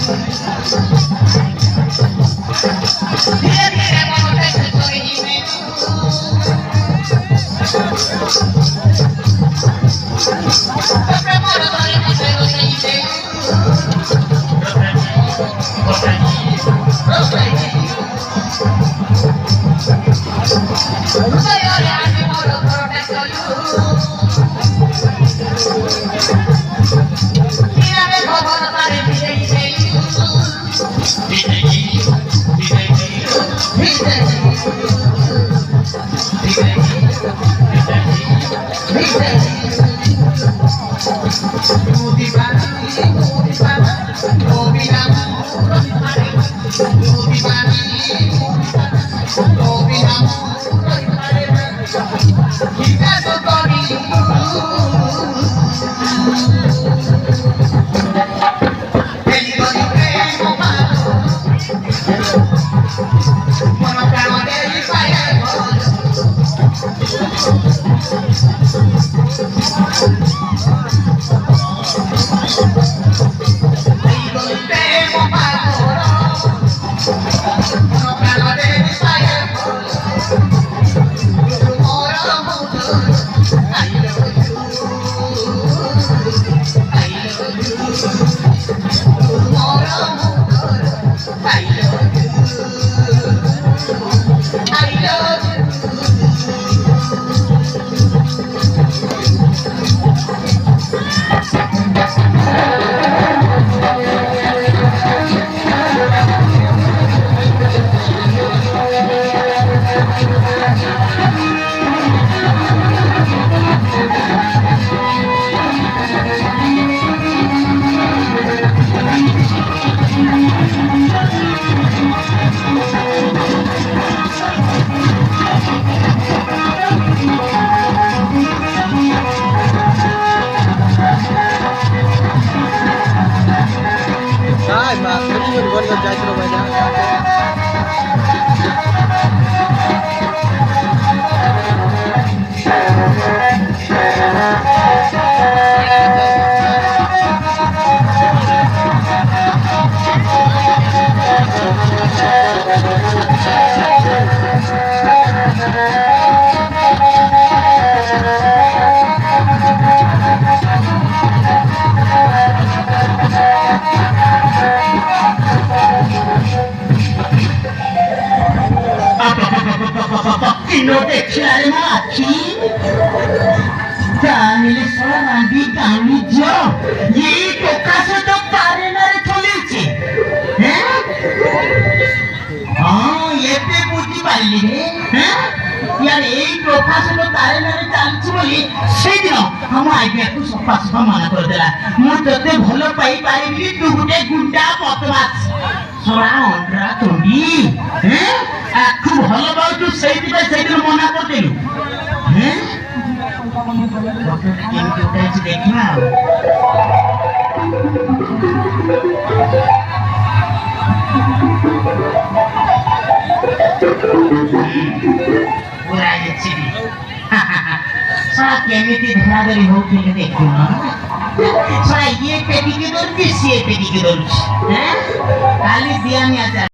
धीरे धीरे ममता कोई में प्रेम धरे मुझे रोई दे Declare aqui তাহলে সব আগে দামি যাও এই প্রকাশ তো পারে না রে চলেছে হ্যাঁ হ্যাঁ এতে বুঝি পারলি রে হ্যাঁ ইয়ার এই প্রকাশ তো পারে না রে চালছি বলি সেইদিন ଆମ ଆଜ୍ଞାକୁ ସଫା ସଫା ମନା କରିଦେଲା ମୁଁ ତତେ ଭଲ ପାଇପାରିବି ତୁ ଗୋଟେ ଗୁଣ୍ଡା ପତମାସ ଶଳା ଅଣ୍ଡରା ତୋଣ୍ଡି ହେଁ ଆକୁ ଭଲ ପାଉଛୁ ସେଇଥିପାଇଁ ସେଇଦିନ ମନା କରିଦେଲୁ ହେଁ କେମିତି ଉଠାଇଛି ଦେଖିବା ଆଉ ପୁରା ହେଇଛି ଶଳା କେମିତି ଧରାଧରି ହଉଥିଲେ ଦେଖୁନ ଶଳା ଇଏ ପେଟିକି ଧରୁଛି ସିଏ ପେଟିକି ଧରୁଛି କାଲି ଦିଆନିଆ